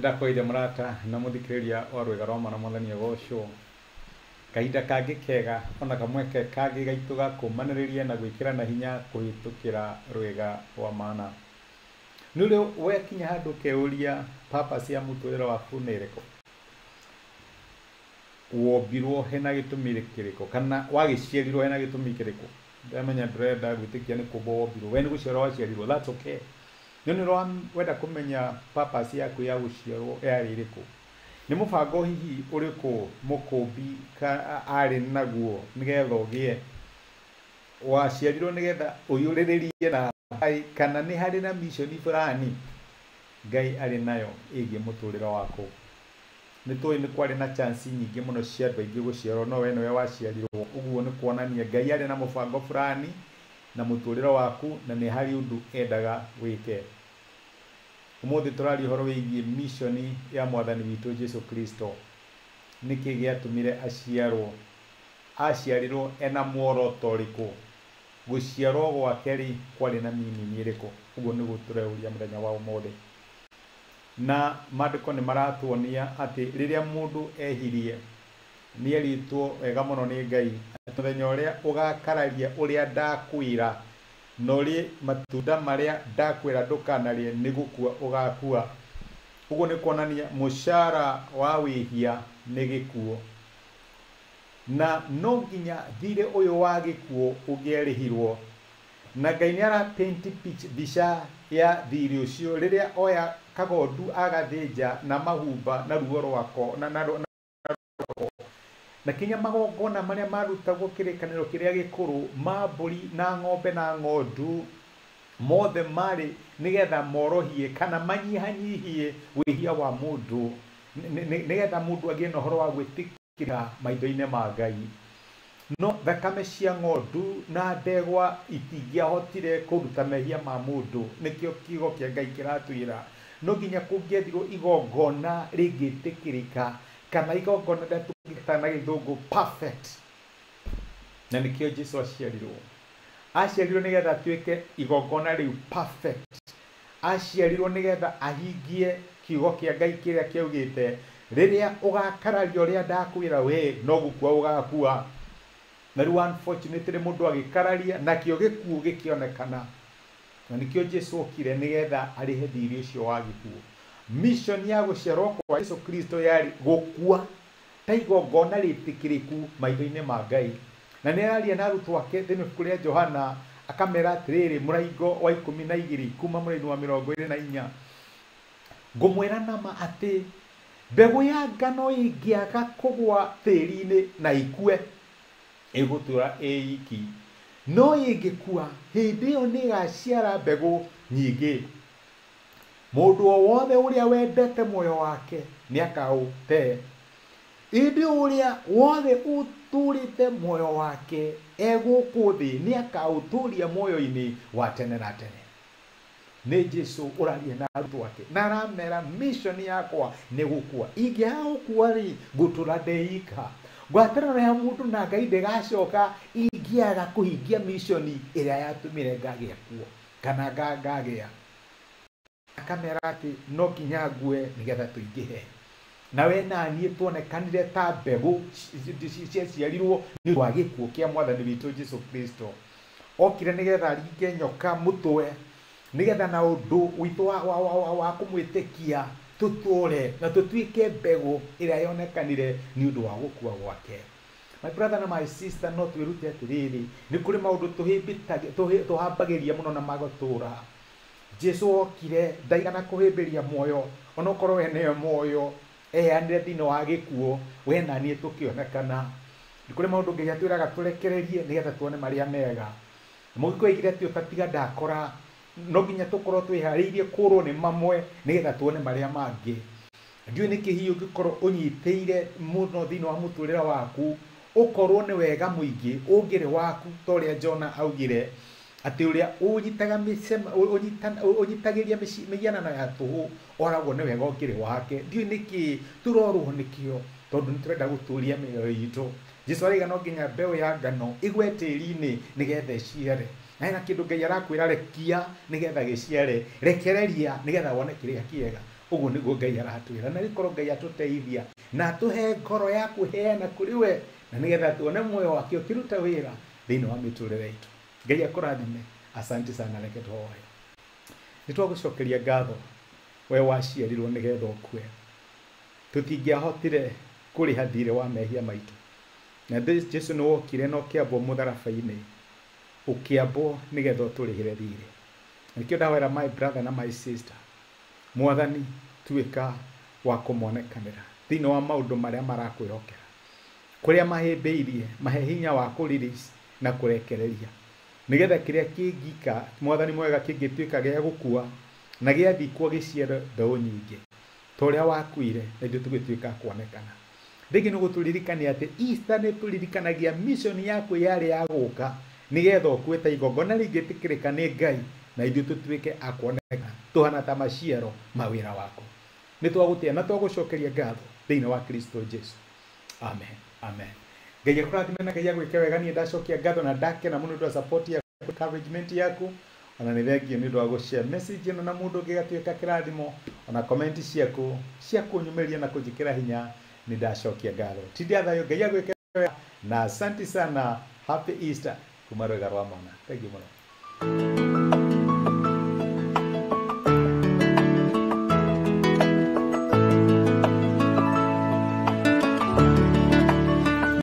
Ndakoire murata na muthikiriria wa rwega rwa mana mwathani agocwo kahinda kangi kega ona kamweke kangi gaitu ga kumaniriria na gwikirana hinya kuhitukira rwega rwa mana nuri wekinya handu keuria purpose ya muturire waku ni iriku wombirwo hena gitumi kiriko kana wagiciarirwo hena gitumi kiriko ndamenya ndurenda gwitikia ni kubo wombirwo we ni guciarwo waciarirwo that's okay nini wenda kumenya purpose yaku ya guciarwo yari iriku ni mubango hihi uriku mukumbi ari naguo nigetha ugie waciarirwo nigetha uyuriririe na Ngai kana ni hari na mission fulani Ngai ari nayo igie muturire waku nitoi ni kwari na chance nyingi muno cia andu aingi guciarwo no we waciarirwo uguo ni kuonania Ngai ari na mubango fulani na muturire waku na ni hari undu endaga wike umuthi turari horo wigie mission ya mwathani witu Jesu Kristo niki giatumire aciarirwo ena muoroto riku guciarwo gwake ri kwari na mini iriku uguo ni gutureuria muthenya wa umuthi na maandiko ni maratuonia ati riria mundu ehirie ni eritwo wega muno ni Ngai muthenya uria ugakararia uria ndakwira nori matunda maria ndakwira ndukanarie ni gukua ugakua uguo ni kuonania mushara wa wihia ni gikuo na no nginya thire uyu wa gikuo ugerihirwo na Ngai ni ara paint bica ya thiri ucio riria oya kagondu agathinja na mahumba na ruo rwako na kinya magongona maria marutagwo kirikaniro kiria gikuru mamburi na ng'ombe na ng'ondu mothe mari nigetha morohie kana manyihanyihie wihia wa mundu nigetha mundu agie na horo wa gwitikira maitho-ini ma Ngai no thakame cia ng'ondu na ndegwa itingiahotire kuruta mehia ma mundu nikio kiugo kia Ngai kiratwira no nginya kungiethirwo igongona ringitikirika kana igongona na githungu perfect na nikio Jesu aciarirwo nigetha tuike igongona riu perfect aciarirwo nigetha ahingie kiugo kia Ngai kiria kiugite riria ugakararia uria ndakwira we no gukua ugakua na riu unfortunately mundu agikararia na kio gikuo gikionekana na nikio Jesu okire nigetha arihe thiri ucio wa gikuo mission ya guciarwo kwa Yesu Kristo yari gukua ta igongona ritikiriku maitho-ini ma Ngai na ni aria na arutwo ake thini kuria Johana akamera atiriri muraingo wa 12 kuma muraini wa 24 ngumwira nama ati mbegu ya ngano ingiaga kugwa tiri-ini na ikue igutura eiki no ingikua hindi iyo ni gaciara mbegu nyingi mundu wothe uria wendete moyo wake ni akaute hindi uria wothe uturite moyo wake eguku thi ni akauturia moyo-ini wa tene na tene ni Jesu uraria na arutwo ake na aramera mission yakwa ni gukua ingihagukua ri ngutura ndeika ngwatanĩro ya mundu na Ngai ndigacoka ingiaga kuhingia mission iria yatumire ngagĩa kuo kana ngagĩa akamera ati no kinya ngue nigetha tuingihe na we na niĩ tuonekanire ta mbegu ciaciarirwo ni wa gikuo kia mwathani witu Jesu Kristo okire nigetha aringe nyoka mutwe nigetha na undu witu wa kumwitikia tuture na tutuike mbegu iria yonekanire ni undu wa gukua gwake. My brother and my sister, no twirute atiriri ni kuri maundu tuhambagiria muno na magotura Jesu okire ndaigana kuhimbiria moyo onokorwo we ne moyo eanire thini wa gikuo we na nie tukionekana ni kuri maundu Ngai atwiraga turekererie nigetha tuone maria mega mugikoigire ati utatiga ndakora no nginya tukorwo twihariirie kurwo ni mamwe nigetha tuone maria mangi ndiu ni kihiu gikorwo unyiteire muno thini wa muturira waku ukorwo ni wega muingi ungire waku toria Jona augire ati uria unyitaga misema unyitagiria migianano ya tuhu oragwo ni wega ungire wake ndiu niki turorwo nikio tondu niturenda guturia mioyo yitu Jesu ariga no nginya mbeu ya ngano igwe tiri-ini nigetha ciere na ina kindu Ngai arakwira rekia nigetha giciare rekereria nigetha wone kiria kiega uguo niguo Ngai aratwira na gikorwo Ngai atuteithia na atuhe ngoro ya kuheana kuri we na nigetha tuone muoyo wake ukiruta wira thiini wa miturire itu. Ngai akurathime. Asante sana, reke tuhoe. Nitwagucokeria ngatho we waciarirwo nigetha ukue. Tutingiahotire kuriha thirĩ wa mehia maitu, na Jesu nĩ wokire na ũkĩambwo mũtharaba-inĩ, ũkĩambwo nigetha ũtũrĩhĩre thirĩ. Nikĩo ndawĩra my brother na my sister, Mwathani tuĩka wa kũmonekanĩra thĩinĩ wa maũndũ marĩa marakwĩhokera, kũrĩa mahĩmbĩirie, mahe hinya wa kũrelease na kũrekereria, nigetha kĩrĩa kĩngĩka Mwathani mwega kĩngĩtuĩka gĩa gũkua na gĩathikwo gĩciare mbeũ nyingĩ ta ũrĩa wakuire, na ithuĩ tũgĩtuĩka kuonekana. Rĩngĩ nĩ gũtũririkania atĩ Easter nĩ tũririkanagia mission yaku yarĩ ya gũka nigetha ũkue ta igongona rĩngĩtĩkĩrĩka nĩ Ngai, na ithuĩ tũtuĩke a kuonekana tũhana ta maciaro ma wĩra wako. Nĩ twagũtĩa na twagũcokeria ngatho thĩinĩ wa Kristo Jesu. Amen. Amen. Ngai akũrathime na Ngai agwĩke wega. Niĩ ndacokia ngatho na ndakena mũno nĩ ũndũ wa support yaku, encouragement yaku, ona nĩ thengio nĩ ũndũ wa gũshare message ĩno na mũndũ ũngĩ gatuĩka kĩrathimo, ona comment ciaku cia kũnyũmĩrĩria na kũnjĩkĩra hinya. Nĩ ndacokia ngatho. Tindia thayo. Ngai agwĩke wega na asante sana. Happy Easter kuma rwega rwa mwana. Thank you muno.